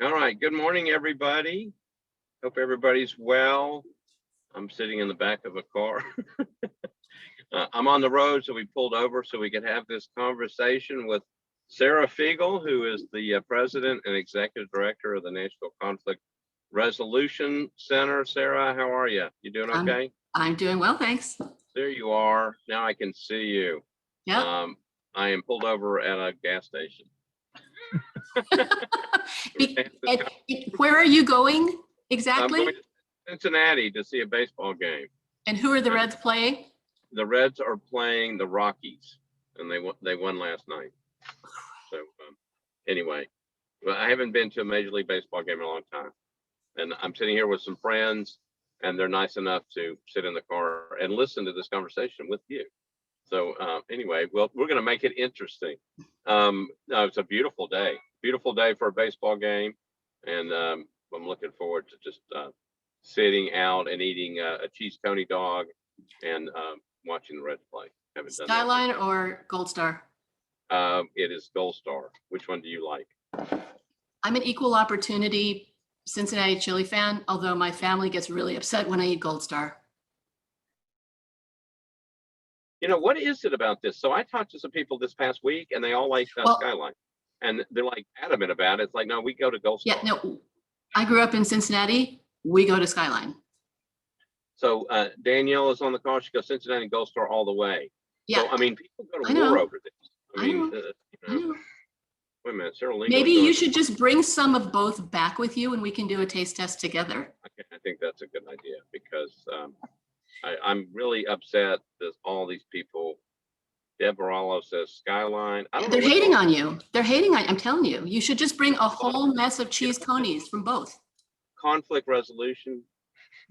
All right. Good morning, everybody. Hope everybody's well. I'm sitting in the back of a car. I'm on the road, so we pulled over so we could have this conversation with Sara Figal, who is the president and executive director of the Nashville Conflict Resolution Center. Sara, how are you? You doing okay? I'm doing well, thanks. There you are. Now I can see you. Yeah. I am pulled over at a gas station. Where are you going I'm exactly? going to Cincinnati to see a baseball game. And who are the Reds playing? The Reds are playing the Rockies, and they won last night. So anyway, well, I haven't been to a Major League Baseball game in a long time, and I'm sitting here with some friends, and they're nice enough to sit in the car and listen to this conversation with you. So anyway, well, we're going to make it interesting. It's a beautiful day for a baseball game, and I'm looking forward to just sitting out and eating a cheese coney dog and watching the Reds play. Haven't done Skyline or Gold Star? It is Gold Star. Which one do you like? I'm an equal opportunity Cincinnati chili fan, although my family gets really upset when I eat Gold Star. You know, what is it about this? So I talked to some people this past week, and they all like Skyline, and they're like adamant about it. It's like, no, we go to Gold Star. Yeah, no, I grew up in Cincinnati. We go to Skyline. So Danielle is on the call. She goes Cincinnati Gold Star all the way. Yeah. So I mean, people go to war over this. I know. Wait a minute, Sarah. Maybe you should just bring some of both back with you, and we can do a taste test together. Okay, I think that's a good idea because I'm really upset that all these people. Deb Barallo says Skyline. They're hating on you. They're hating on you. I'm telling you. You should just bring a whole mess of cheese conies from both. Conflict resolution.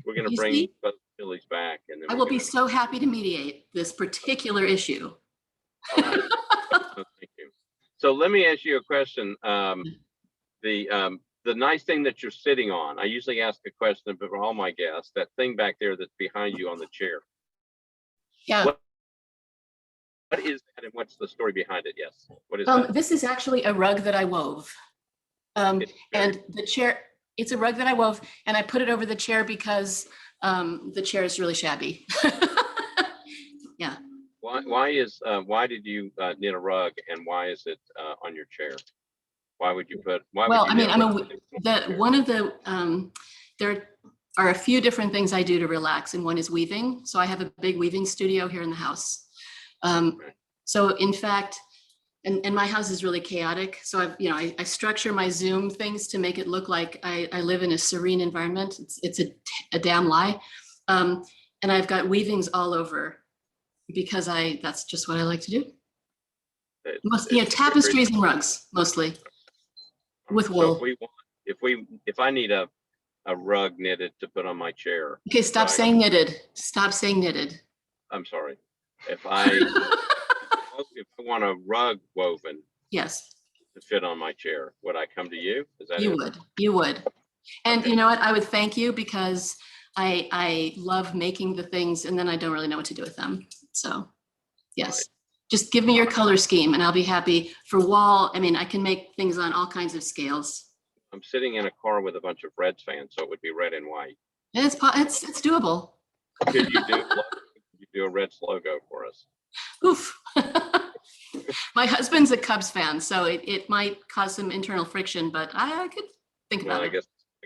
We're going to bring both chilies back, and then I will be so happy to mediate this particular issue. All right. Thank you. So let me ask you a question. The nice thing that you're sitting on. I usually ask a question, but for all my guests, that thing back there that's behind you on the chair. Yeah. What is that, and what's the story behind it? Yes. What is that? This is actually a rug that I wove. And the chair, it's a rug that I wove, and I put it over the chair because the chair is really shabby. Yeah. Why did you knit a rug, and why is it on your chair? Why would you put? Well, I mean, there are a few different things I do to relax, and one is weaving. So I have a big weaving studio here in the house. So in fact, and my house is really chaotic. So I structure my Zoom things to make it look like I live in a serene environment. It's a damn lie. And I've got weavings all over because that's just what I like to do. Tapestries and rugs mostly with wool. So if I need a rug knitted to put on my chair. Okay, stop saying knitted. Stop saying knitted. I'm sorry. If I want a rug woven, yes, to fit on my chair, would I come to you? Is that you would? You would. And okay. You know what? I would thank you because I love making the things, and then I don't really know what to do with them. So, yes, right. Just give me your color scheme, and I'll be happy. For wall, I mean, I can make things on all kinds of scales. I'm sitting in a car with a bunch of Reds fans, so it would be red and white. And it's doable. Could you do a Reds logo for us? Oof. My husband's a Cubs fan, so it might cause some internal friction, but I could think about it. I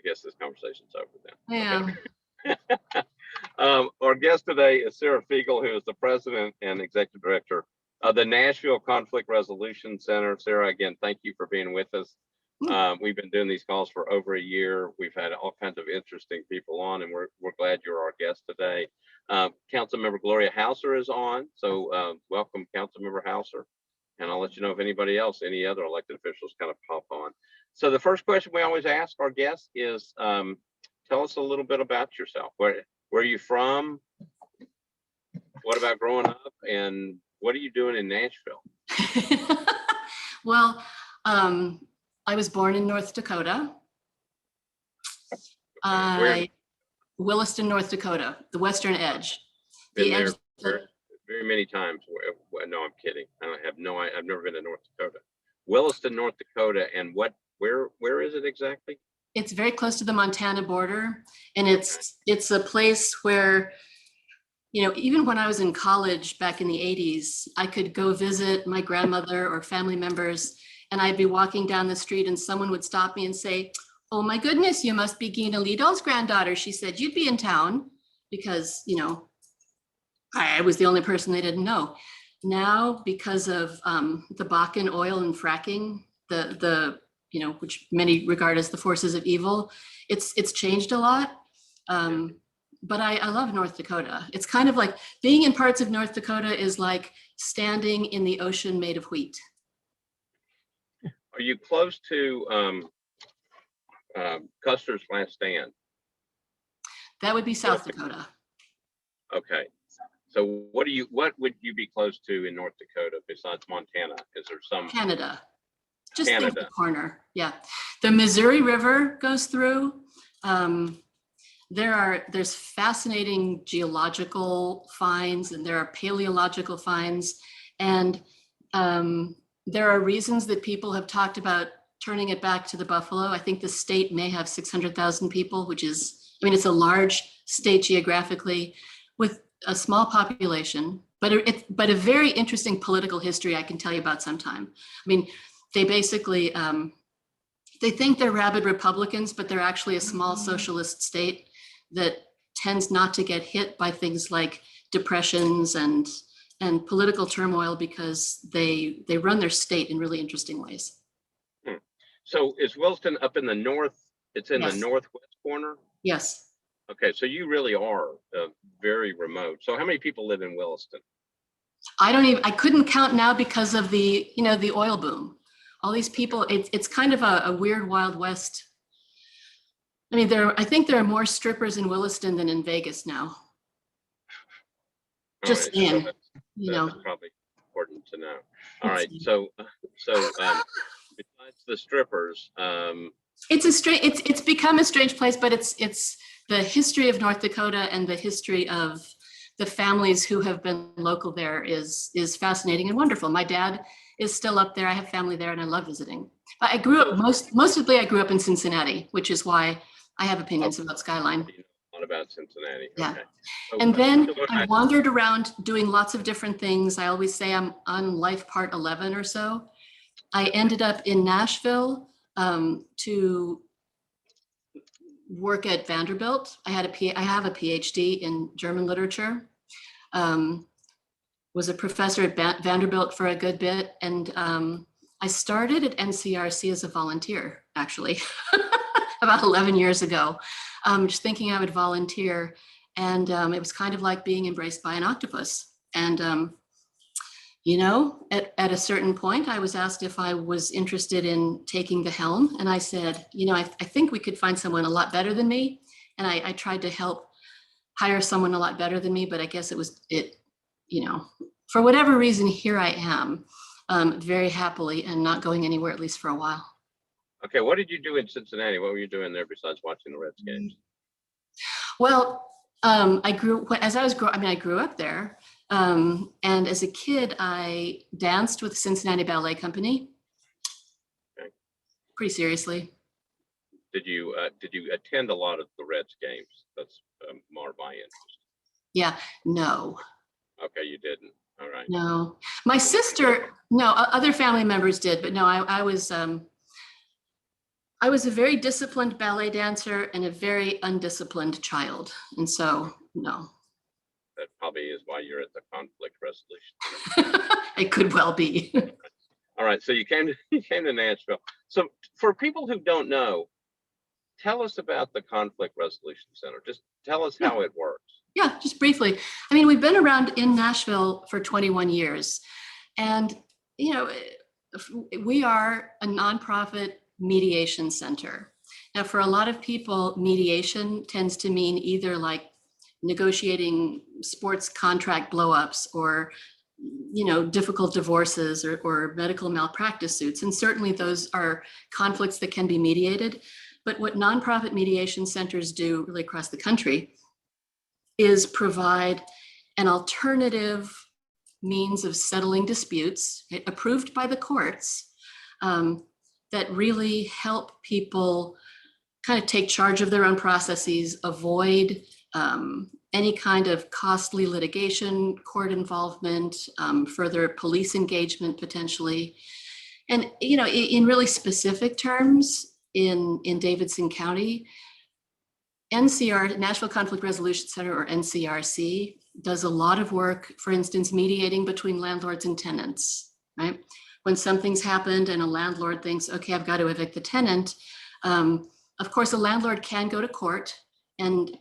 guess this conversation's over then. Yeah. Okay. Our guest today is Sara Figal, who is the president and executive director of the Nashville Conflict Resolution Center. Sara, again, thank you for being with us. We've been doing these calls for over a year. We've had all kinds of interesting people on, and we're glad you're our guest today. Councilmember Gloria Hauser is on, so welcome, Councilmember Hauser. And I'll let you know if any other elected officials kind of pop on. So the first question we always ask our guests is, tell us a little bit about yourself. Where are you from? What about growing up? And what are you doing in Nashville? Well, I was born in North Dakota. Williston, North Dakota, the western edge. Been there very many times. No, I'm kidding. I've never been to North Dakota. Williston, North Dakota, and where is it exactly? It's very close to the Montana border, and it's a place where, you know, even when I was in college back in the 80s, I could go visit my grandmother or family members, and I'd be walking down the street and someone would stop me and say, "Oh my goodness, you must be Gina Lidall's granddaughter. She said you'd be in town," because, you know, I was the only person they didn't know. Now, because of the Bakken oil and fracking, the you know, which many regard as the forces of evil, it's changed a lot. But I love North Dakota. It's kind of like being in parts of North Dakota is like standing in the ocean made of wheat. Are you close to Custer's Last Stand? That would be South Dakota. Okay. So what would you be close to in North Dakota besides Montana? Is there some? Canada. Just think the corner. Yeah. The Missouri River goes through. There's fascinating geological finds, and there are paleological finds, and there are reasons that people have talked about turning it back to the buffalo. I think the state may have 600,000 people, which is, I mean, it's a large state geographically with a small population, but a very interesting political history I can tell you about sometime. I mean, they basically, they think they're rabid Republicans, but they're actually a small socialist state that tends not to get hit by things like depressions and political turmoil because they run their state in really interesting ways. So is Williston up in the north? It's in Yes. the northwest corner? Yes. Okay, so you really are very remote. So how many people live in Williston? I couldn't count now because of the, you know, the oil boom. All these people, it's kind of a weird Wild West. I mean, I think there are more strippers in Williston than in Vegas now. Just saying, you know. That's probably important to know. All right, so besides the strippers, it's become a strange place, but it's the history of North Dakota and the history of the families who have been local there is fascinating and wonderful. My dad is still up there. I have family there, and I love visiting. But I grew up mostly I grew up in Cincinnati, which is why I have opinions about Skyline. A lot about Cincinnati. Yeah. Okay. So, and then I wandered around doing lots of different things. I always say I'm on life part 11 or so. I ended up in Nashville to work at Vanderbilt. I have a PhD in German literature. Was a professor at Vanderbilt for a good bit, and I started at NCRC as a volunteer, actually, about 11 years ago, just thinking I would volunteer, and it was kind of like being embraced by an octopus. And you know, at a certain point, I was asked if I was interested in taking the helm, and I said, you know, I think we could find someone a lot better than me, and I tried to help hire someone a lot better than me, but I guess you know, for whatever reason, here I am, very happily and not going anywhere, at least for a while. Okay, what did you do in Cincinnati? What were you doing there besides watching the Reds games? Well, I grew up there, and as a kid, I danced with the Cincinnati Ballet Company. Okay. Pretty seriously. Did you attend a lot of the Reds games? That's more of my interest. Yeah, no. Okay, you didn't. All right. No, my sister, no, other family members did, but no, I was a very disciplined ballet dancer and a very undisciplined child, and so no. That probably is why you're at the conflict resolution. It could well be. All right, so you came to Nashville. So for people who don't know, tell us about the Conflict Resolution Center. Just tell us how it works. Yeah, just briefly. I mean, we've been around in Nashville for 21 years, and you know, we are a nonprofit mediation center. Now, for a lot of people, mediation tends to mean either like negotiating sports contract blowups or, you know, difficult divorces or medical malpractice suits. And certainly those are conflicts that can be mediated. But what nonprofit mediation centers do really across the country is provide an alternative means of settling disputes approved by the courts that really help people kind of take charge of their own processes, avoid any kind of costly litigation, court involvement, further police engagement potentially. And, you know, in really specific terms, in Davidson County, NCR, Nashville Conflict Resolution Center, or NCRC, does a lot of work, for instance, mediating between landlords and tenants, right? When something's happened and a landlord thinks, okay, I've got to evict the tenant, of course, a landlord can go to court, and,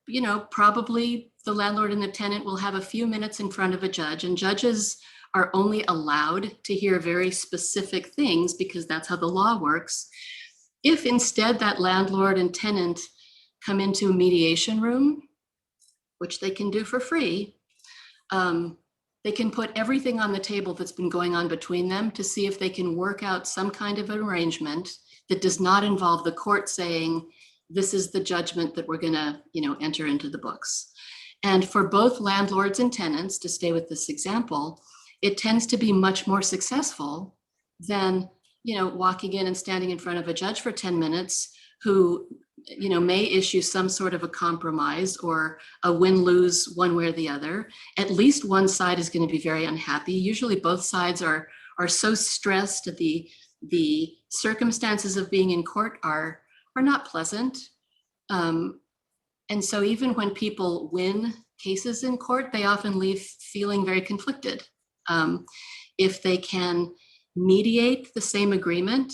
you know, probably the landlord and the tenant will have a few minutes in front of a judge, and judges are only allowed to hear very specific things because that's how the law works. If instead that landlord and tenant come into a mediation room, which they can do for free, they can put everything on the table that's been going on between them to see if they can work out some kind of an arrangement that does not involve the court saying, this is the judgment that we're gonna, you know, enter into the books. And for both landlords and tenants, to stay with this example, it tends to be much more successful than, you know, walking in and standing in front of a judge for 10 minutes who, you know, may issue some sort of a compromise or a win-lose one way or the other. At least one side is going to be very unhappy. Usually both sides are so stressed that the circumstances of being in court are not pleasant. And so even when people win cases in court, they often leave feeling very conflicted. If they can mediate the same agreement,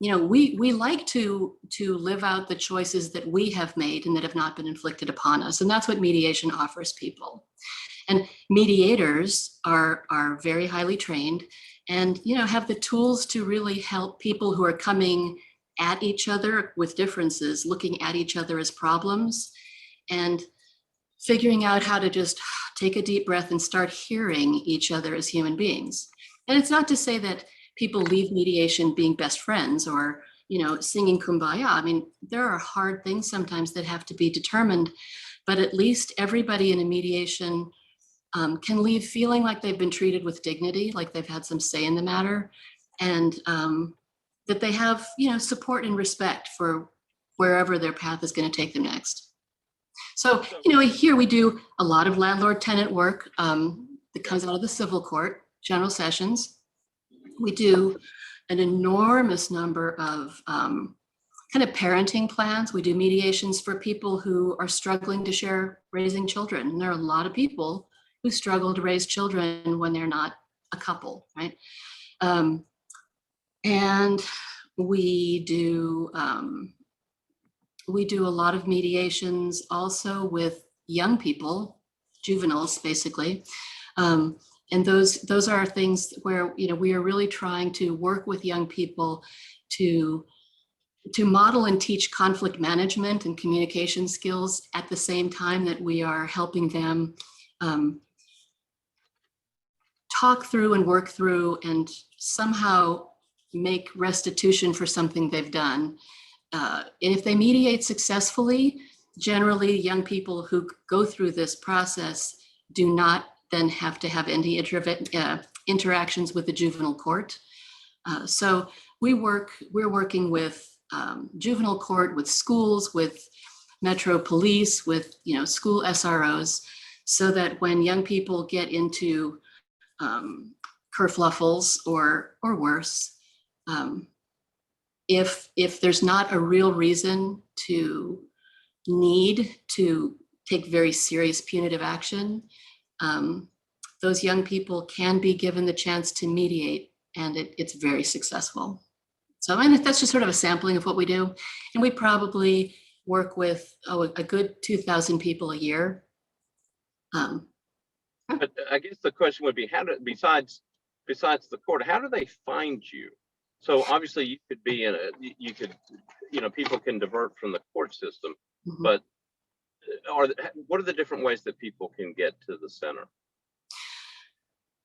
you know, we like to live out the choices that we have made and that have not been inflicted upon us. And that's what mediation offers people. And mediators are very highly trained and, you know, have the tools to really help people who are coming at each other with differences, looking at each other as problems and figuring out how to just take a deep breath and start hearing each other as human beings. And it's not to say that people leave mediation being best friends or, you know, singing kumbaya. I mean, there are hard things sometimes that have to be determined, but at least everybody in a mediation can leave feeling like they've been treated with dignity, like they've had some say in the matter, and that they have, you know, support and respect for wherever their path is going to take them next. So, you know, here we do a lot of landlord-tenant work that comes out of the civil court, general sessions. We do an enormous number of kind of parenting plans. We do mediations for people who are struggling to share raising children. And there are a lot of people who struggle to raise children when they're not a couple, right? And we do a lot of mediations also with young people, juveniles, basically. And those are things where, you know, we are really trying to work with young people to model and teach conflict management and communication skills at the same time that we are helping them talk through and work through and somehow make restitution for something they've done. And if they mediate successfully, generally young people who go through this process do not then have to have any interactions with the juvenile court. So we're working with juvenile court, with schools, with Metro Police, with, you know, school SROs, so that when young people get into kerfluffles or worse, if there's not a real reason to need to take very serious punitive action, those young people can be given the chance to mediate, and it's very successful. So, and that's just sort of a sampling of what we do. And we probably work with a good 2,000 people a year. But I guess the question would be, how do, besides the court, how do they find you? So obviously you could be in you know, people can divert from the court system, mm-hmm. But what are the different ways that people can get to the center?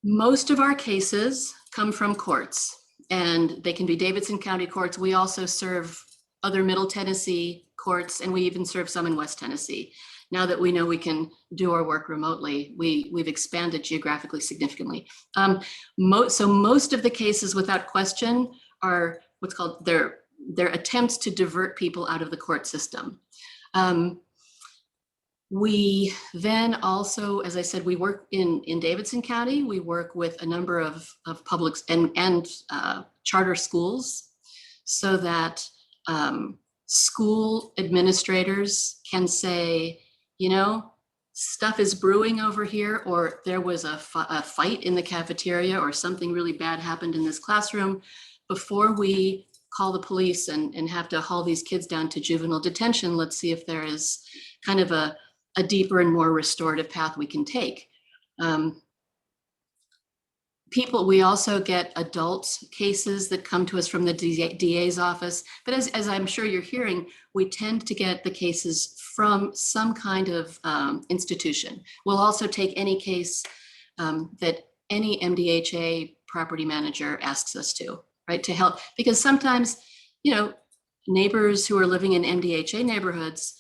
Most of our cases come from courts, and they can be Davidson County courts. We also serve other Middle Tennessee courts, and we even serve some in West Tennessee. Now that we know we can do our work remotely, we've expanded geographically significantly. So most of the cases, without question, are what's called their attempts to divert people out of the court system. We then also, as I said, we work in Davidson County. We work with a number of public and charter schools so that school administrators can say, you know, stuff is brewing over here, or there was a fight in the cafeteria, or something really bad happened in this classroom. Before we call the police and have to haul these kids down to juvenile detention, let's see if there is kind of a deeper and more restorative path we can take. We also get adult cases that come to us from the DA's office, but as I'm sure you're hearing, we tend to get the cases from some kind of institution. We'll also take any case that any MDHA property manager asks us to, right, to help, because sometimes, you know, neighbors who are living in MDHA neighborhoods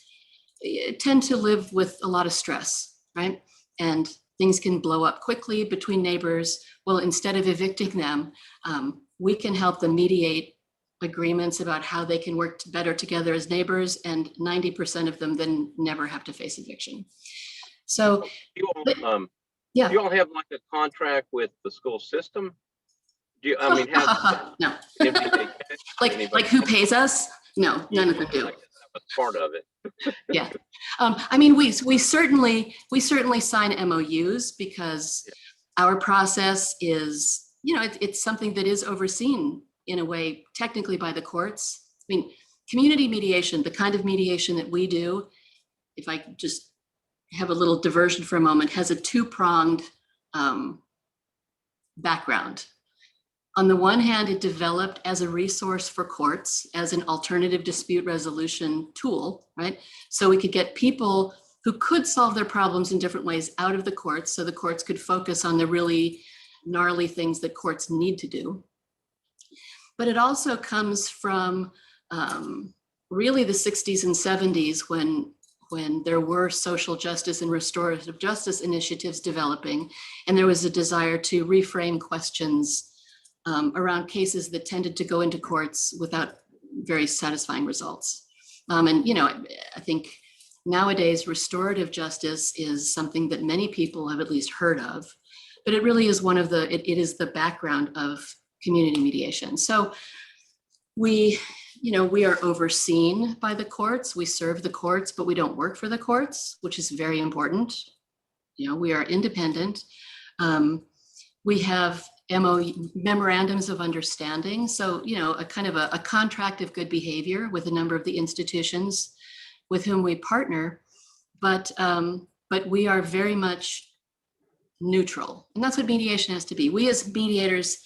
tend to live with a lot of stress, right? And things can blow up quickly between neighbors. Well, instead of evicting them, we can help them mediate agreements about how they can work better together as neighbors, and 90% of them then never have to face eviction. So, yeah. Do you all have like a contract with the school system? Do you, I mean, have no. like who pays us? No, none of them do. That's part of it. Yeah, I mean, we certainly sign MOUs because our process is, you know, it's something that is overseen in a way technically by the courts. I mean, community mediation, the kind of mediation that we do, if I just have a little diversion for a moment, has a two-pronged background. On the one hand, it developed as a resource for courts, as an alternative dispute resolution tool, right? So we could get people who could solve their problems in different ways out of the courts, so the courts could focus on the really gnarly things that courts need to do. But it also comes from really the 60s and 70s when there were social justice and restorative justice initiatives developing, and there was a desire to reframe questions around cases that tended to go into courts without very satisfying results. And, you know, I think nowadays restorative justice is something that many people have at least heard of, but it really is it is the background of community mediation. So we are overseen by the courts, we serve the courts, but we don't work for the courts, which is very important. You know, we are independent. We have memorandums of understanding. So, you know, a kind of a contract of good behavior with a number of the institutions with whom we partner, but we are very much neutral. And that's what mediation has to be. We as mediators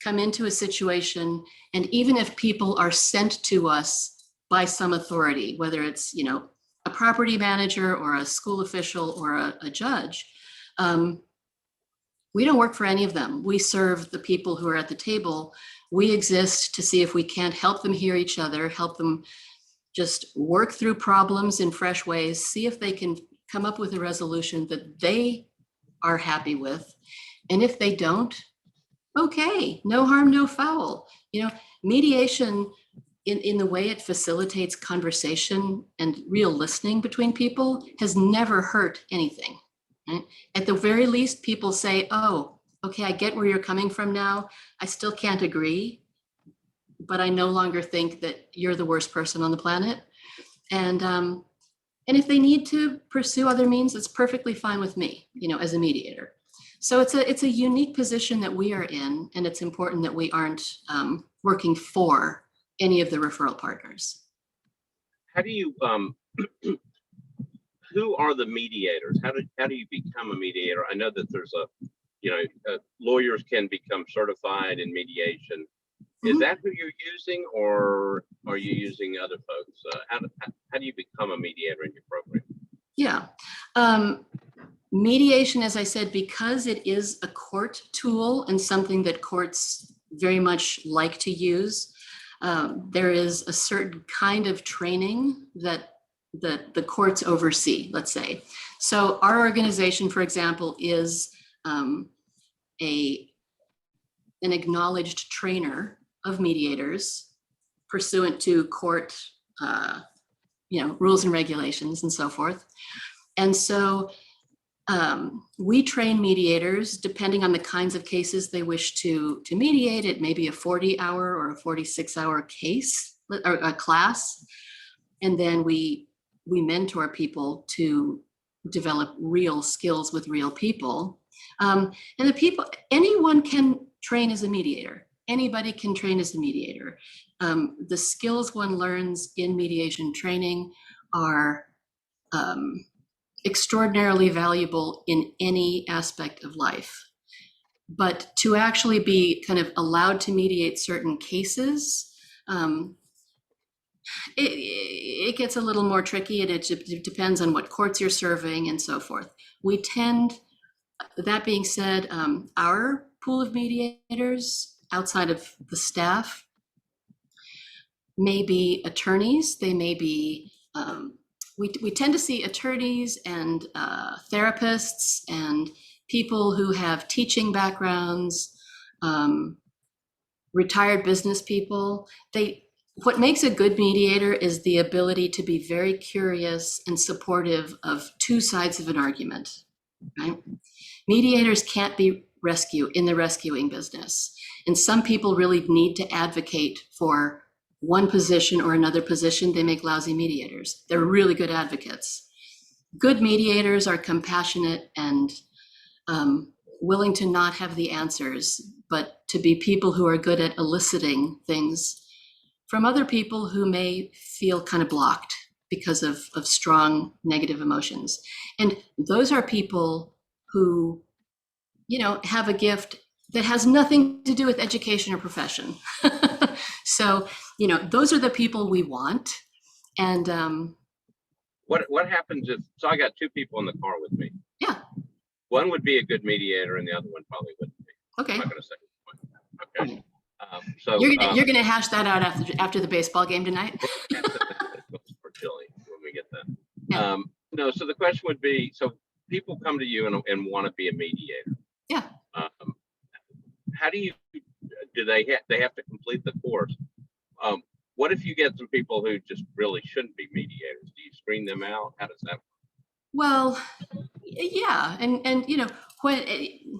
come into a situation, and even if people are sent to us by some authority, whether it's, you know, a property manager or a school official or a judge, we don't work for any of them. We serve the people who are at the table. We exist to see if we can't help them hear each other, help them just work through problems in fresh ways, see if they can come up with a resolution that they are happy with. And if they don't, okay, no harm, no foul. You know, mediation in the way it facilitates conversation and real listening between people has never hurt anything. Right? At the very least, people say, oh, okay, I get where you're coming from now. I still can't agree, but I no longer think that you're the worst person on the planet. And if they need to pursue other means, it's perfectly fine with me, you know, as a mediator. So it's a unique position that we are in, and it's important that we aren't working for any of the referral partners. How do you who are the mediators? How do you become a mediator? I know that there's lawyers can become certified in mediation. Mm-hmm. Is that who you're using, or are you using other folks? How do you become a mediator in your program? Yeah. Mediation, as I said, because it is a court tool and something that courts very much like to use, there is a certain kind of training that the courts oversee, let's say. So our organization, for example, is an acknowledged trainer of mediators pursuant to court, rules and regulations and so forth. And so we train mediators depending on the kinds of cases they wish to mediate. It may be a 40-hour or a 46-hour case or a class. And then we mentor people to develop real skills with real people. And anyone can train as a mediator. Anybody can train as a mediator. The skills one learns in mediation training are extraordinarily valuable in any aspect of life. But to actually be kind of allowed to mediate certain cases, it gets a little more tricky, and it depends on what courts you're serving and so forth. That being said, our pool of mediators outside of the staff may be attorneys. They may be, we tend to see attorneys and therapists and people who have teaching backgrounds, retired business people. What makes a good mediator is the ability to be very curious and supportive of two sides of an argument, right? Mediators can't be in the rescuing business. And some people really need to advocate for one position or another position. They make lousy mediators. They're really good advocates. Good mediators are compassionate and willing to not have the answers, but to be people who are good at eliciting things from other people who may feel kind of blocked because of strong negative emotions. And those are people who, have a gift that has nothing to do with education or profession. So, those are the people we want. And what happens so I got two people in the car with me. Yeah. One would be a good mediator and the other one probably wouldn't be. Okay. I'm not going to say. Okay. So you're gonna hash that out after the baseball game tonight. For chili when we get that. Yeah. No, so the question would be: so people come to you and want to be a mediator. Yeah. How do they have to complete the course? What if you get some people who just really shouldn't be mediators? Do you screen them out? How does that work? Well, yeah, and when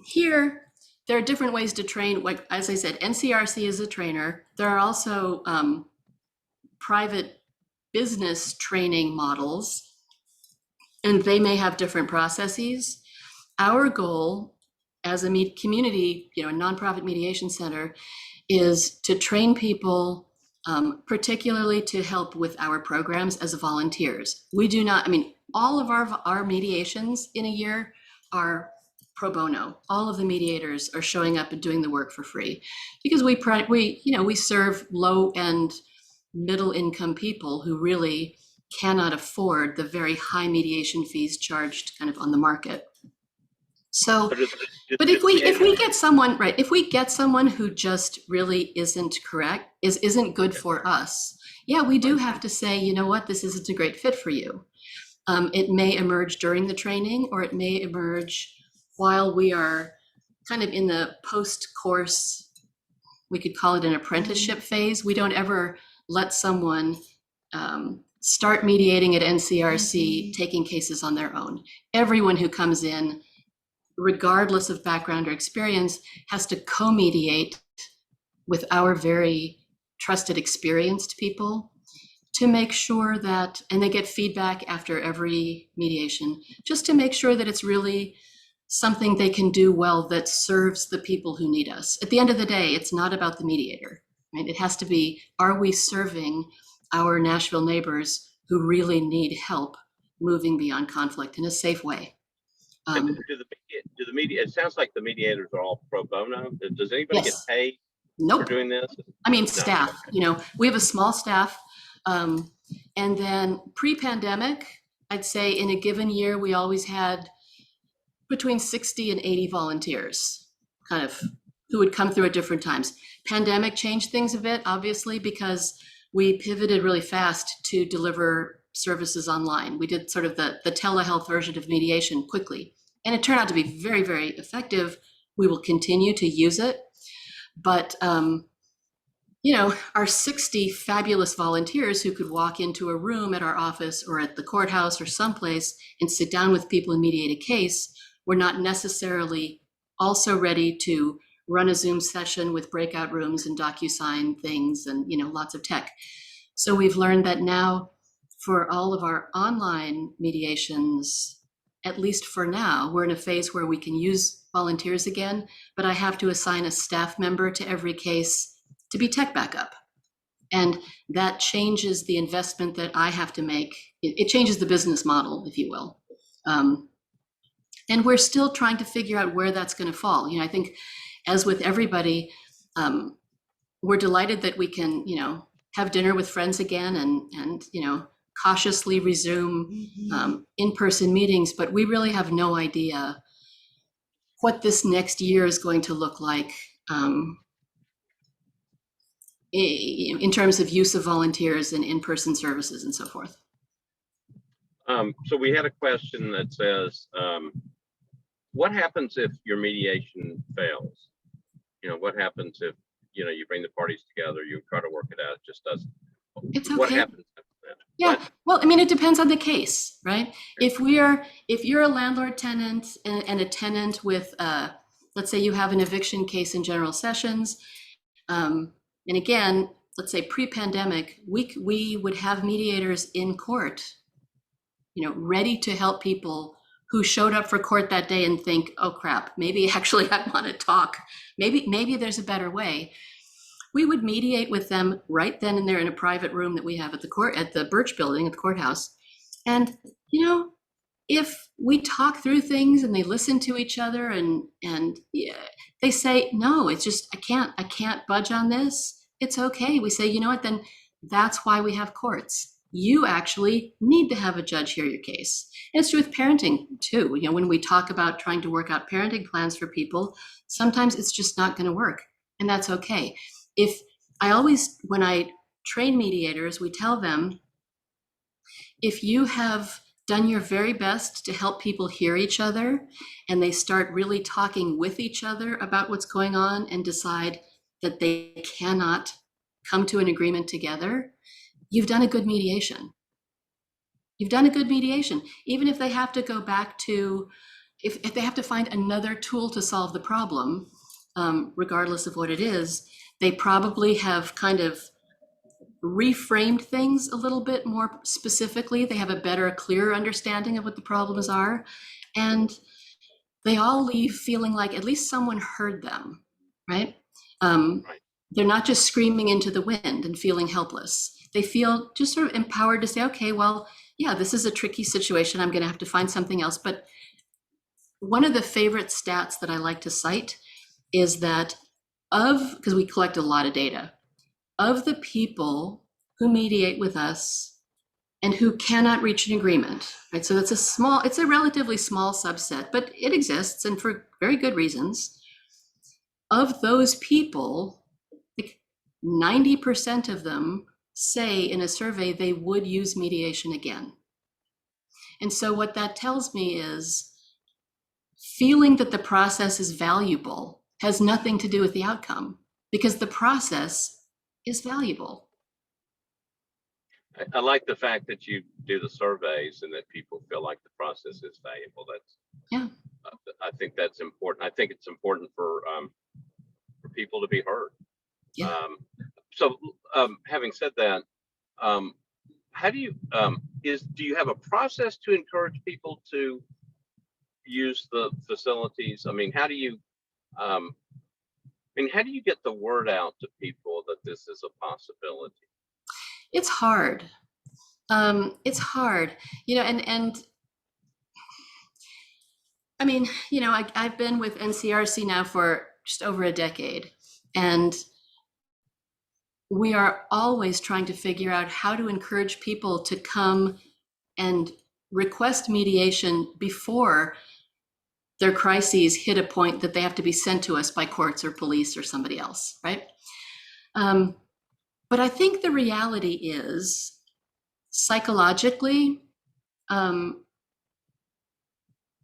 here. There are different ways to train. Like, as I said, NCRC is a trainer. There are also private business training models, and they may have different processes. Our goal as a community, a nonprofit mediation center, is to train people, particularly to help with our programs as volunteers. We do not, all of our mediations in a year are pro bono. All of the mediators are showing up and doing the work for free because we serve low-end, middle-income people who really cannot afford the very high mediation fees charged kind of on the market. So, but if we get someone right, if we get someone who just really isn't good for us, yeah, we do have to say, you know what, this isn't a great fit for you. It may emerge during the training, or it may emerge while we are kind of in the post-course, we could call it an apprenticeship phase. We don't ever let someone start mediating at NCRC, taking cases on their own. Everyone who comes in, regardless of background or experience, has to co-mediate with our very trusted, experienced people to make sure that, and they get feedback after every mediation, just to make sure that it's really something they can do well that serves the people who need us. At the end of the day, it's not about the mediator, right? It has to be, are we serving our Nashville neighbors who really need help moving beyond conflict in a safe way? It sounds like the mediators are all pro bono. Does anybody get paid for doing this? Staff, we have a small staff. And then pre-pandemic, I'd say in a given year, we always had between 60 and 80 volunteers, kind of, who would come through at different times. Pandemic changed things a bit, obviously, because we pivoted really fast to deliver services online. We did sort of the telehealth version of mediation quickly, and it turned out to be very, very effective. We will continue to use it, but our 60 fabulous volunteers who could walk into a room at our office or at the courthouse or someplace and sit down with people and mediate a case were not necessarily also ready to run a Zoom session with breakout rooms and DocuSign things and, lots of tech. So we've learned that now for all of our online mediations, at least for now, we're in a phase where we can use volunteers again, but I have to assign a staff member to every case to be tech backup. And that changes the investment that I have to make. It changes the business model, if you will. And we're still trying to figure out where that's going to fall. I think as with everybody, we're delighted that we can, have dinner with friends again and cautiously resume in-person meetings, but we really have no idea what this next year is going to look like in terms of use of volunteers and in-person services and so forth. So we had a question that says, what happens if your mediation fails? What happens if, you bring the parties together, you try to work it out, it just doesn't. It's okay. What happens after that? Yeah, well, it depends on the case, right? If you're a landlord tenant and a tenant with, let's say you have an eviction case in general sessions, and again, let's say pre-pandemic, we would have mediators in court, ready to help people who showed up for court that day and think, oh crap, maybe actually I want to talk. Maybe there's a better way. We would mediate with them right then and there in a private room that we have at the Birch building at the courthouse. And, if we talk through things and they listen to each other and they say, no, it's just, I can't budge on this. It's okay. We say, you know what, then that's why we have courts. You actually need to have a judge hear your case. And it's true with parenting too. When we talk about trying to work out parenting plans for people, sometimes it's just not going to work, and that's okay. When I train mediators, we tell them, if you have done your very best to help people hear each other and they start really talking with each other about what's going on and decide that they cannot come to an agreement together, you've done a good mediation. You've done a good mediation. Even if they have to go back to, if they have to find another tool to solve the problem, regardless of what it is, they probably have kind of reframed things a little bit more specifically. They have a better, clearer understanding of what the problems are. And they all leave feeling like at least someone heard them, right? They're not just screaming into the wind and feeling helpless. They feel just sort of empowered to say, okay, well, yeah, this is a tricky situation. I'm going to have to find something else. But one of the favorite stats that I like to cite is that because we collect a lot of data, of the people who mediate with us and who cannot reach an agreement, right? So it's a relatively small subset, but it exists, and for very good reasons. Of those people, like 90% of them say in a survey they would use mediation again. And so what that tells me is feeling that the process is valuable has nothing to do with the outcome, because the process is valuable. I like the fact that you do the surveys and that people feel like the process is valuable. I think that's important. I think it's important for people to be heard. Yeah. Having said that, how do you do you have a process to encourage people to use the facilities? How do you get the word out to people that this is a possibility? It's hard. It's hard, I've been with NCRC now for just over a decade, and we are always trying to figure out how to encourage people to come and request mediation before their crises hit a point that they have to be sent to us by courts or police or somebody else, right? But I think the reality is, psychologically,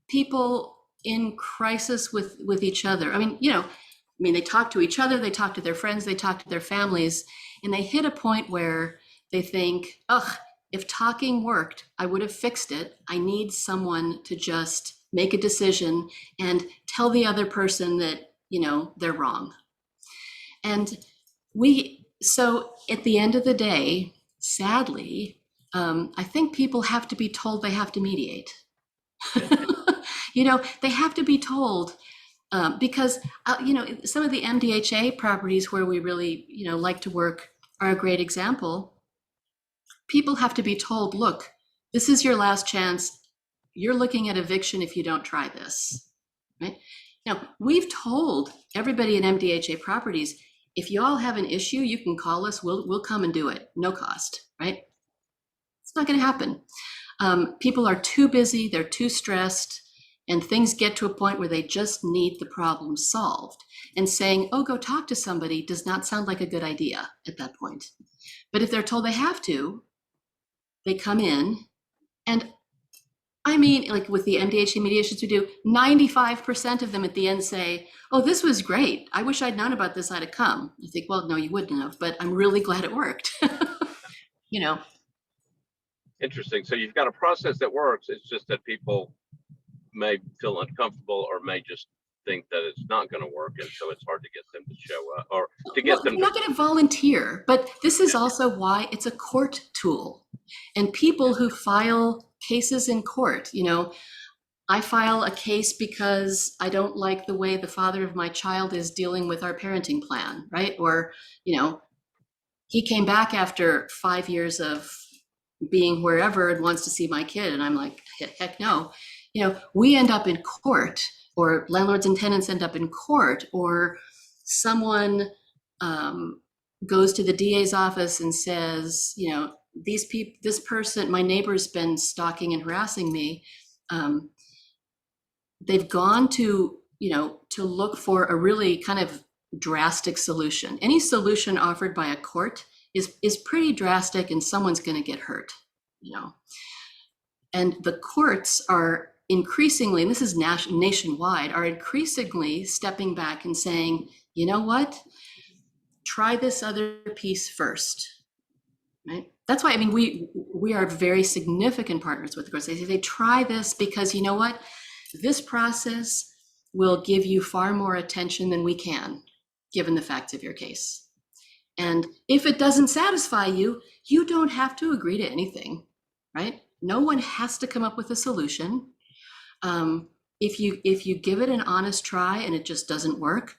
people in crisis with each other, mean, they talk to each other, they talk to their friends, they talk to their families, and they hit a point where they think, ugh, if talking worked, I would have fixed it. I need someone to just make a decision and tell the other person that, you know, they're wrong. And so at the end of the day, sadly, I think people have to be told they have to mediate. You know, they have to be told because, you know, some of the MDHA properties where we really, you know, like to work are a great example. People have to be told, look, this is your last chance. You're looking at eviction if you don't try this, right? Now, we've told everybody in MDHA properties, if you all have an issue, you can call us. We'll come and do it, no cost, right? It's not going to happen. People are too busy, they're too stressed, and things get to a point where they just need the problem solved. And saying, oh, go talk to somebody does not sound like a good idea at that point. But if they're told they have to, they come in. And I mean, like with the MDHA mediations we do, 95% of them at the end say, oh, this was great. I wish I'd known about this, I'd have come. You think, well, no, you wouldn't have, but I'm really glad it worked. You know. Interesting. So you've got a process that works. It's just that people may feel uncomfortable or may just think that it's not going to work, and so it's hard to get them to show up or to get them. They're not going to volunteer, but this is also why it's a court tool. And people who file cases in court, you know, I file a case because I don't like the way the father of my child is dealing with our parenting plan, right? Or, you know, he came back after 5 years of being wherever and wants to see my kid. And I'm like, heck no. You know, we end up in court, or landlords and tenants end up in court, or someone goes to the DA's office and says, you know, this person, my neighbor's been stalking and harassing me. They've gone to, you know, to look for a really kind of drastic solution. Any solution offered by a court is pretty drastic, and someone's going to get hurt, you know. And the courts are increasingly, and this is nationwide, are increasingly stepping back and saying, you know what, try this other piece first, right? That's why, I mean, we are very significant partners with the courts. They say, they try this because, you know what, this process will give you far more attention than we can, given the facts of your case. And if it doesn't satisfy you, you don't have to agree to anything, right? No one has to come up with a solution. If you give it an honest try and it just doesn't work,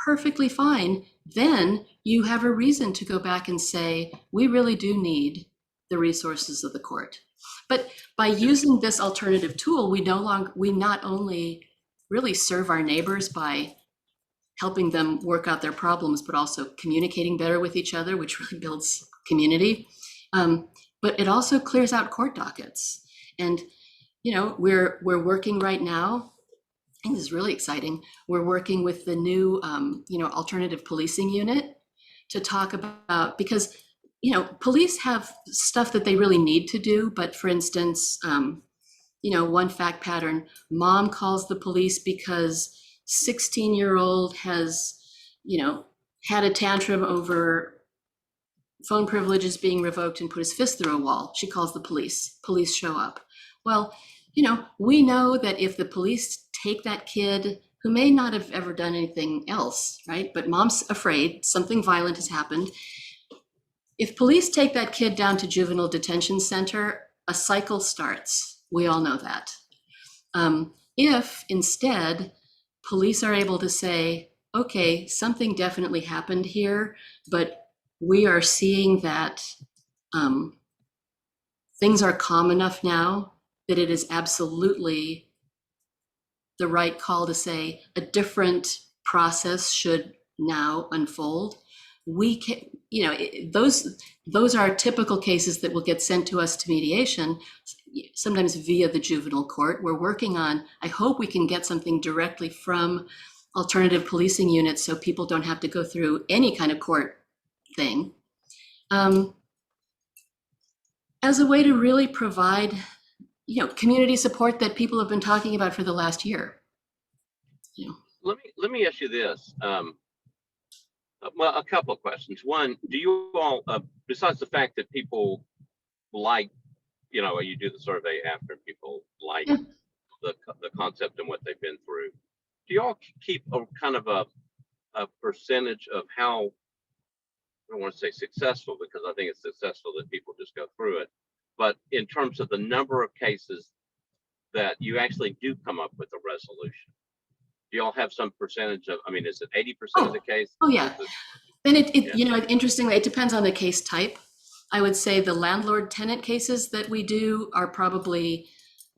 perfectly fine. Then you have a reason to go back and say, we really do need the resources of the court. But by using this alternative tool, we not only really serve our neighbors by helping them work out their problems, but also communicating better with each other, which really builds community. But it also clears out court dockets. And, you know, we're working right now, and this is really exciting. We're working with the new, you know, alternative policing unit to talk about, because, you know, police have stuff that they really need to do. But for instance, you know, one fact pattern, mom calls the police because 16-year-old has, you know, had a tantrum over phone privileges being revoked and put his fist through a wall. She calls the police. Police show up. Well, you know, we know that if the police take that kid who may not have ever done anything else, right? But mom's afraid something violent has happened. If police take that kid down to juvenile detention center, a cycle starts. We all know that. If instead police are able to say, okay, something definitely happened here, but we are seeing that things are calm enough now that it is absolutely the right call to say a different process should now unfold. We can, you know, those are typical cases that will get sent to us to mediation, sometimes via the juvenile court. We're working on, I hope we can get something directly from alternative policing units so people don't have to go through any kind of court thing, as a way to really provide, you know, community support that people have been talking about for the last year. You know. let me ask you this. Well, a couple of questions. One, do you all, besides the fact that people like, you do the survey after people like Yeah. the concept and what they've been through, do you all keep a kind of a percentage of how, I don't want to say successful because I think it's successful that people just go through it, but in terms of the number of cases that you actually do come up with a resolution? Do y'all have some percentage of, I mean, is it 80% of the case? Oh yeah. And interestingly, it depends on the case type. I would say the landlord tenant cases that we do are probably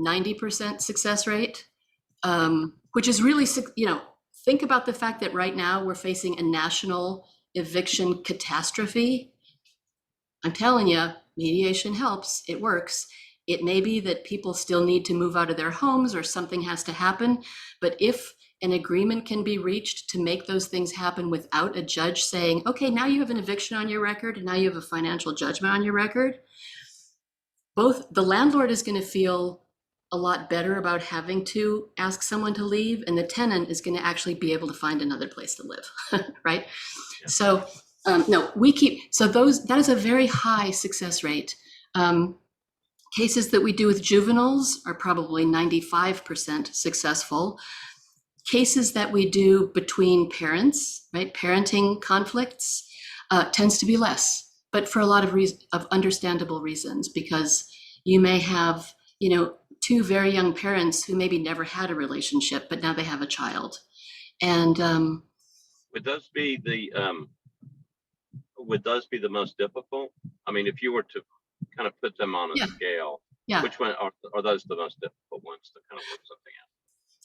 90% success rate, which is really, think about the fact that right now we're facing a national eviction catastrophe. I'm telling you, mediation helps, it works. It may be that people still need to move out of their homes or something has to happen, but if an agreement can be reached to make those things happen without a judge saying, okay, now you have an eviction on your record and now you have a financial judgment on your record, both the landlord is going to feel a lot better about having to ask someone to leave, and the tenant is going to actually be able to find another place to live, right? Yeah. So no, that is a very high success rate. Cases that we do with juveniles are probably 95% successful. Cases that we do between parents, right, parenting conflicts, tends to be less, but for a lot of understandable reasons, because you may have, two very young parents who maybe never had a relationship, but now they have a child. And would those be the most difficult? I mean, if you were to kind of put them on a scale, which one are those the most difficult ones to kind of work something out?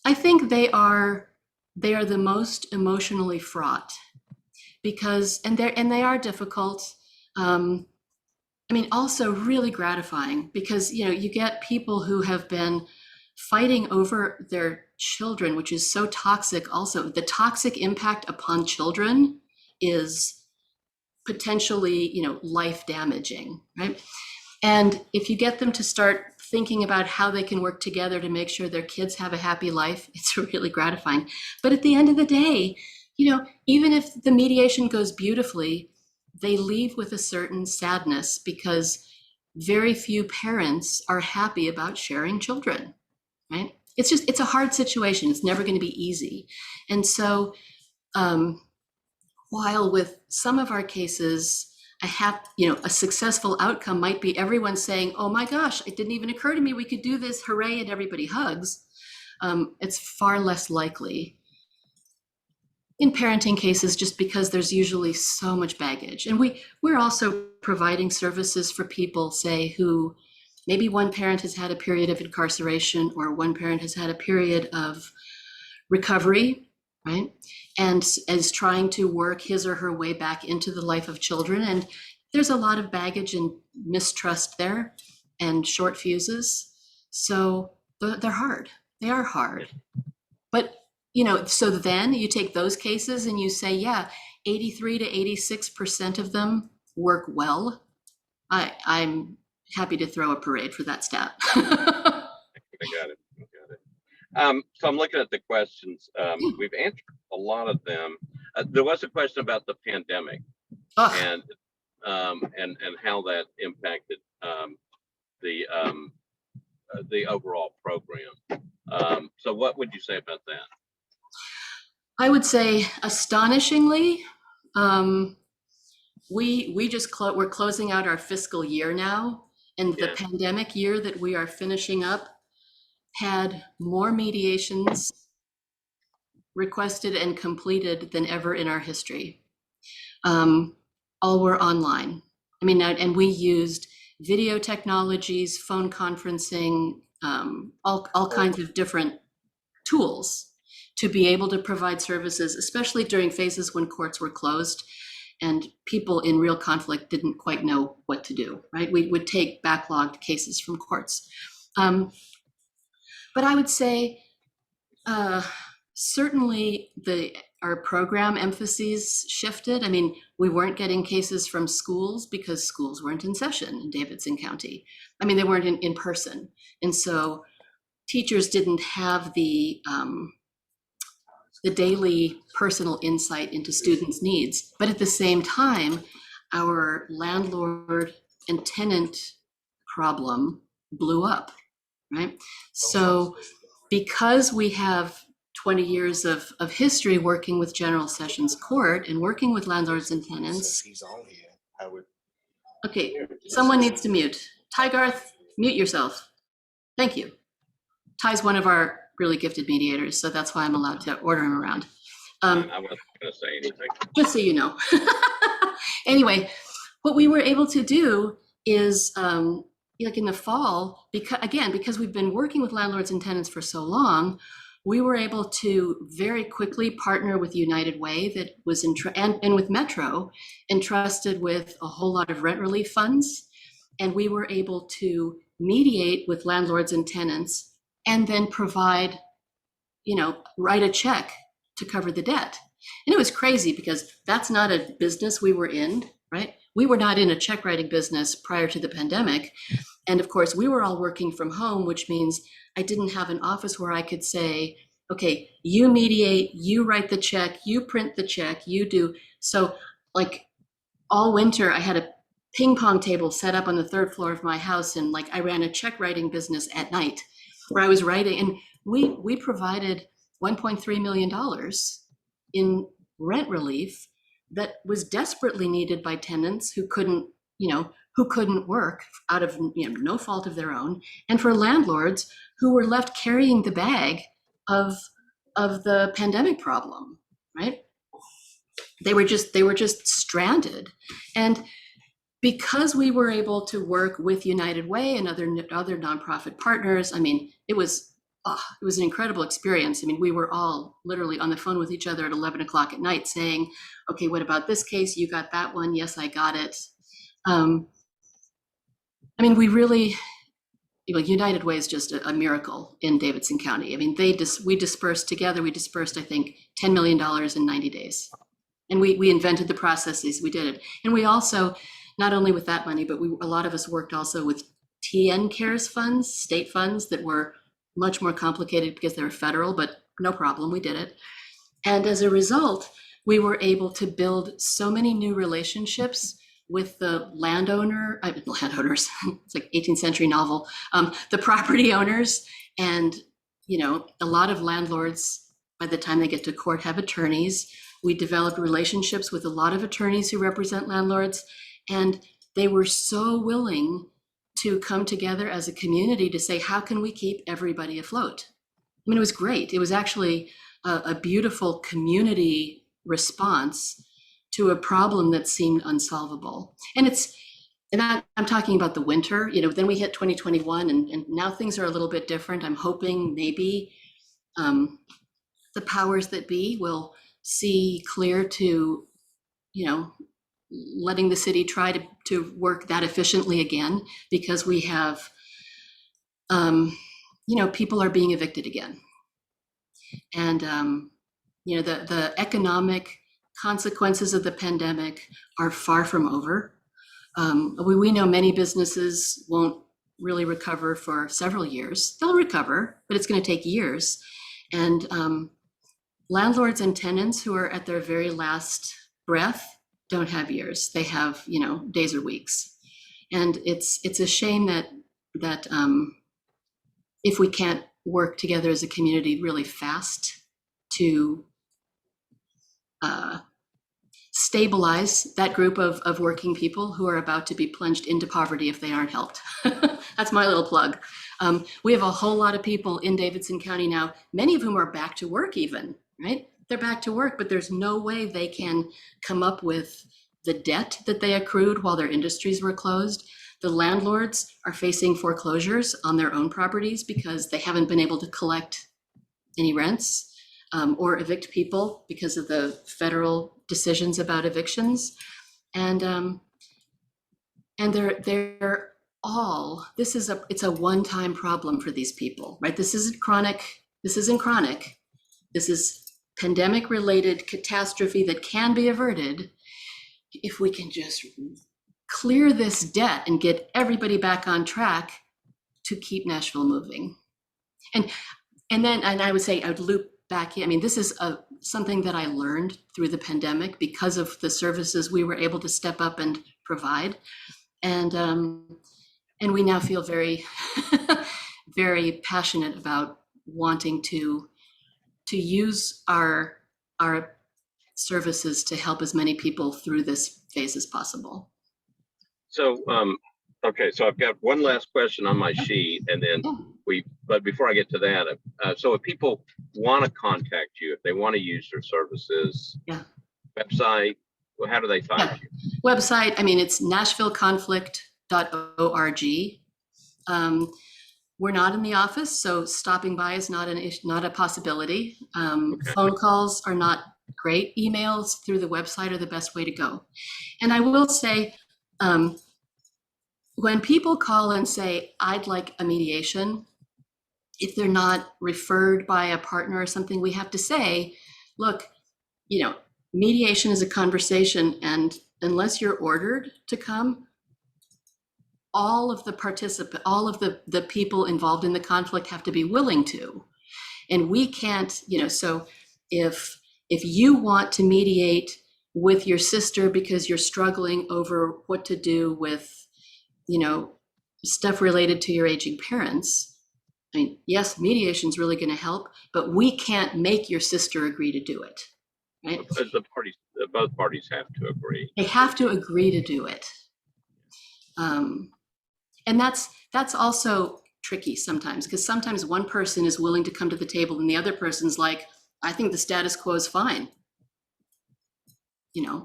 I think they are the most emotionally fraught, because they are difficult. Also really gratifying, because you get people who have been fighting over their children, which is so toxic. Also, the toxic impact upon children is potentially, life damaging, right? And if you get them to start thinking about how they can work together to make sure their kids have a happy life, it's really gratifying. But at the end of the day, even if the mediation goes beautifully, they leave with a certain sadness, because very few parents are happy about sharing children, right? It's a hard situation. It's never going to be easy. And so while with some of our cases, a successful outcome might be everyone saying, oh my gosh, it didn't even occur to me we could do this, hooray, and everybody hugs. It's far less likely in parenting cases, just because there's usually so much baggage. And we're also providing services for people, say, who maybe one parent has had a period of incarceration, or one parent has had a period of recovery, right? And is trying to work his or her way back into the life of children. And there's a lot of baggage and mistrust there and short fuses. So they're hard. They are hard. But, so then you take those cases and you say, 83 to 86% of them work well. I'm happy to throw a parade for that stat. I got it. So I'm looking at the questions. We've answered a lot of them. There was a question about the pandemic and how that impacted the overall program. So what would you say about that? I would say, astonishingly, we're closing out our fiscal year now, and the pandemic year that we are finishing up had more mediations requested and completed than ever in our history. All were online. And we used video technologies, phone conferencing, all kinds of different tools to be able to provide services, especially during phases when courts were closed and people in real conflict didn't quite know what to do, right? We would take backlogged cases from courts. But I would say certainly our program emphases shifted. We weren't getting cases from schools because schools weren't in session in Davidson County. They weren't in person. And so teachers didn't have the the daily personal insight into students' needs. But at the same time, our landlord and tenant problem blew up, right? So because we have 20 years of history working with General Sessions Court and working with landlords and tenants. Okay, someone needs to mute. Ty Garth, mute yourself. Thank you. Ty's one of our really gifted mediators, so that's why I'm allowed to order him around. I wasn't going to say anything. Just so you know. Anyway, what we were able to do is, like in the fall, because we've been working with landlords and tenants for so long, we were able to very quickly partner with United Way that was and with Metro, entrusted with a whole lot of rent relief funds. And we were able to mediate with landlords and tenants and then provide, write a check to cover the debt. And it was crazy because that's not a business we were in, right? We were not in a check writing business prior to the pandemic. And of course, we were all working from home, which means I didn't have an office where I could say, okay, you mediate, you write the check, you print the check, you do. So like all winter, I had a ping pong table set up on the third floor of my house. And like I ran a check writing business at night where I was writing, and we provided $1.3 million in rent relief that was desperately needed by tenants who couldn't work out of no fault of their own, and for landlords who were left carrying the bag of the pandemic problem, right? They were just stranded. And because we were able to work with United Way and other nonprofit partners, I mean, it was an incredible experience. I mean, we were all literally on the phone with each other at 11 o'clock at night saying, okay, what about this case? You got that one? Yes, I got it. I mean, we really, United Way is just a miracle in Davidson County. I mean, we dispersed, I think, $10 million in 90 days. And we invented the processes, we did it. And we also, not only with that money, but a lot of us worked also with TN CARES funds, state funds that were much more complicated because they were federal, but no problem, we did it. And as a result, we were able to build so many new relationships with the landowners, it's like 18th century novel, the property owners, and a lot of landlords, by the time they get to court, have attorneys. We developed relationships with a lot of attorneys who represent landlords, and they were so willing to come together as a community to say, how can we keep everybody afloat? I mean, it was great. It was actually a beautiful community response to a problem that seemed unsolvable. And I'm talking about the winter, then we hit 2021 and now things are a little bit different. I'm hoping maybe the powers that be will see clear to, letting the city try to work that efficiently again, because we have, people are being evicted again. And, the economic consequences of the pandemic are far from over. We know many businesses won't really recover for several years. They'll recover, but it's going to take years. And landlords and tenants who are at their very last breath don't have years. They have, days or weeks. And it's a shame that if we can't work together as a community really fast to stabilize that group of working people who are about to be plunged into poverty if they aren't helped. That's my little plug. We have a whole lot of people in Davidson County now, many of whom are back to work even, right? They're back to work, but there's no way they can come up with the debt that they accrued while their industries were closed. The landlords are facing foreclosures on their own properties because they haven't been able to collect any rents. Or evict people because of the federal decisions about evictions, and they're all. It's a one-time problem for these people, right? This isn't chronic. This is pandemic-related catastrophe that can be averted if we can just clear this debt and get everybody back on track to keep Nashville moving. And I would say I would loop back in. I mean, this is something that I learned through the pandemic because of the services we were able to step up and provide. And we now feel very, very passionate about wanting to use our services to help as many people through this phase as possible. So, okay, so I've got one last question on my sheet, and then but before I get to that, so if people want to contact you, if they want to use your services, website, well, how do they find you? Website, I mean, it's nashvilleconflict.org. We're not in the office, so stopping by is not a possibility. Phone calls are not great. Emails through the website are the best way to go. And I will say, when people call and say, I'd like a mediation, if they're not referred by a partner or something, we have to say, look, mediation is a conversation, and unless you're ordered to come, all of the people involved in the conflict have to be willing to. And we can't, so if you want to mediate with your sister because you're struggling over what to do with, stuff related to your aging parents, I mean, yes, mediation is really going to help, but we can't make your sister agree to do it, right? Both parties have to agree. They have to agree to do it. And that's also tricky sometimes, because sometimes one person is willing to come to the table and the other person's like, I think the status quo is fine.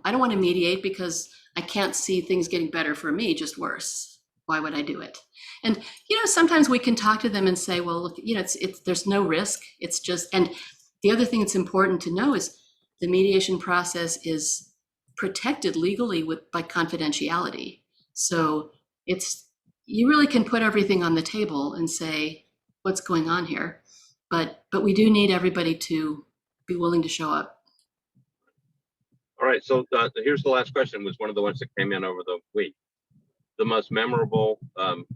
I don't want to mediate because I can't see things getting better for me, just worse. Why would I do it? And, sometimes we can talk to them and say, well, look, there's no risk. It's just, and the other thing that's important to know is the mediation process is protected legally by confidentiality. So you really can put everything on the table and say, what's going on here? But we do need everybody to be willing to show up. All right, so here's the last question, was one of the ones that came in over the week. The most memorable, and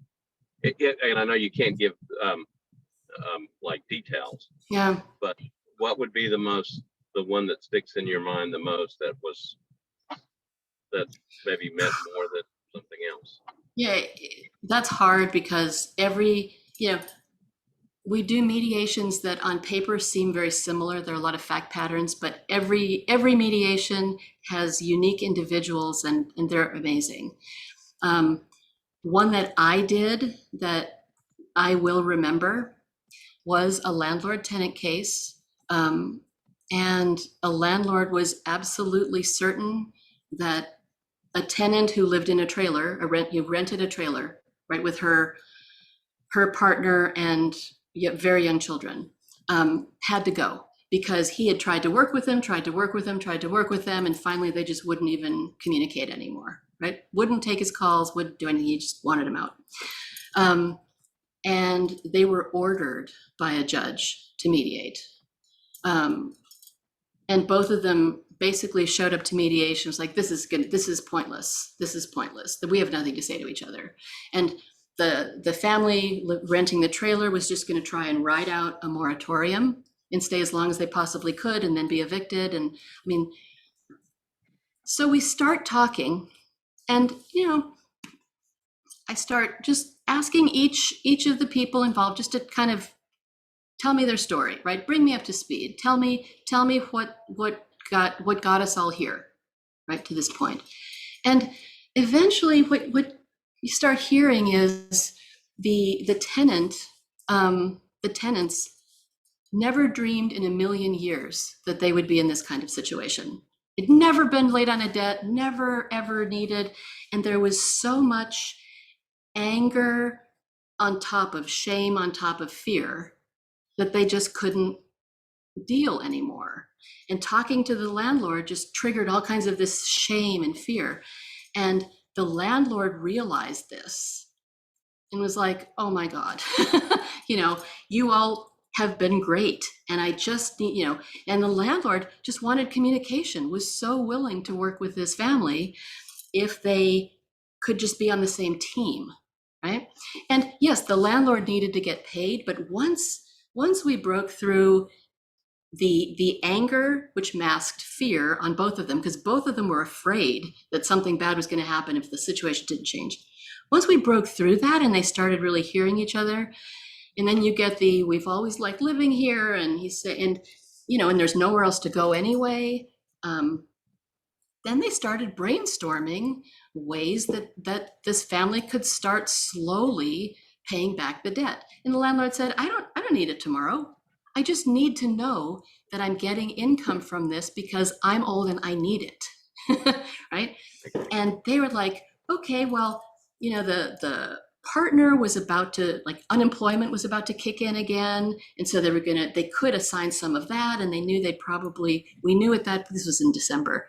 I know you can't give like details. Yeah. But what would be the one that sticks in your mind the most that maybe meant more than something else? Yeah, that's hard because we do mediations that on paper seem very similar. There are a lot of fact patterns, but every mediation has unique individuals and they're amazing. One that I did that I will remember was a landlord-tenant case. And a landlord was absolutely certain that a tenant who lived in a trailer, rented a trailer, right, with her partner and very young children, had to go because he had tried to work with them, and finally they just wouldn't even communicate anymore, right? Wouldn't take his calls, wouldn't do anything, he just wanted him out. And they were ordered by a judge to mediate. And both of them basically showed up to mediation. It was like, this is pointless. This is pointless. That we have nothing to say to each other. And the family renting the trailer was just going to try and ride out a moratorium and stay as long as they possibly could and then be evicted. And I mean, so we start talking, and I start just asking each of the people involved just to kind of tell me their story, right? Bring me up to speed. Tell me what got us all here, right, to this point. And eventually what you start hearing is the tenants never dreamed in a million years that they would be in this kind of situation. It'd never been laid on a debt, never ever needed. And there was so much anger on top of shame, on top of fear, that they just couldn't deal anymore. And talking to the landlord just triggered all kinds of this shame and fear. And the landlord realized this and was like, oh my God, you all have been great. And I just need, and the landlord just wanted communication, was so willing to work with this family if they could just be on the same team, right? And yes, the landlord needed to get paid, but once we broke through the anger, which masked fear on both of them, because both of them were afraid that something bad was going to happen if the situation didn't change. Once we broke through that and they started really hearing each other, and then you get the, we've always liked living here, and he said, and there's nowhere else to go anyway. Then they started brainstorming ways that this family could start slowly paying back the debt. And the landlord said, I don't need it tomorrow. I just need to know that I'm getting income from this because I'm old and I need it. Right? And they were like, okay, well, the partner was about to, like, unemployment was about to kick in again. And so they could assign some of that. And they knew we knew at that, this was in December.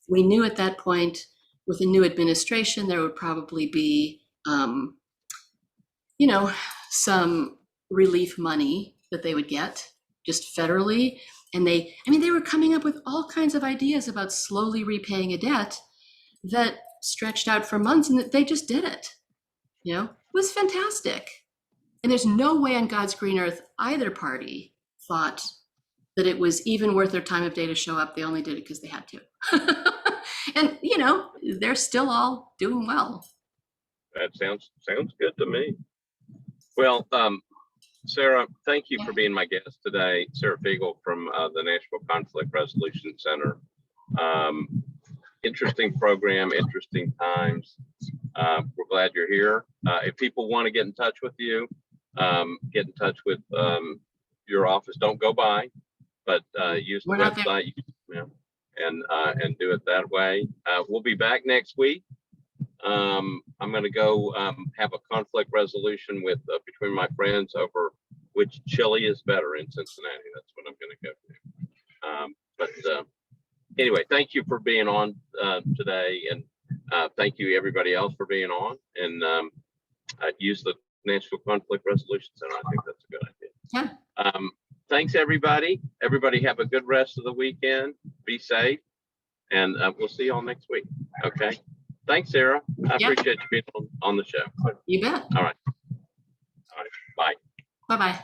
We knew at that point with a new administration, there would probably be, some relief money that they would get just federally. And they were coming up with all kinds of ideas about slowly repaying a debt that stretched out for months, and that they just did it. It was fantastic. And there's no way on God's green earth either party thought that it was even worth their time of day to show up. They only did it because they had to. And they're still all doing well. That sounds good to me. Well, Sara, thank you for being my guest today. Sara Figal from the Nashville Conflict Resolution Center. Interesting program, interesting times. We're glad you're here. If people want to get in touch with you, get in touch with your office. Don't go by, but use the website. And do it that way. We'll be back next week. I'm going to go have a conflict resolution with between my friends over which chili is better in Cincinnati. That's what I'm going to go to. Anyway, thank you for being on today, and thank you everybody else for being on. And use the Nashville Conflict Resolution Center. I think that's a good idea. Yeah. Thanks everybody. Everybody have a good rest of the weekend. Be safe, and we'll see you all next week. Okay. Thanks, Sara. I appreciate you being on the show. You bet. All right. Bye. Bye-bye.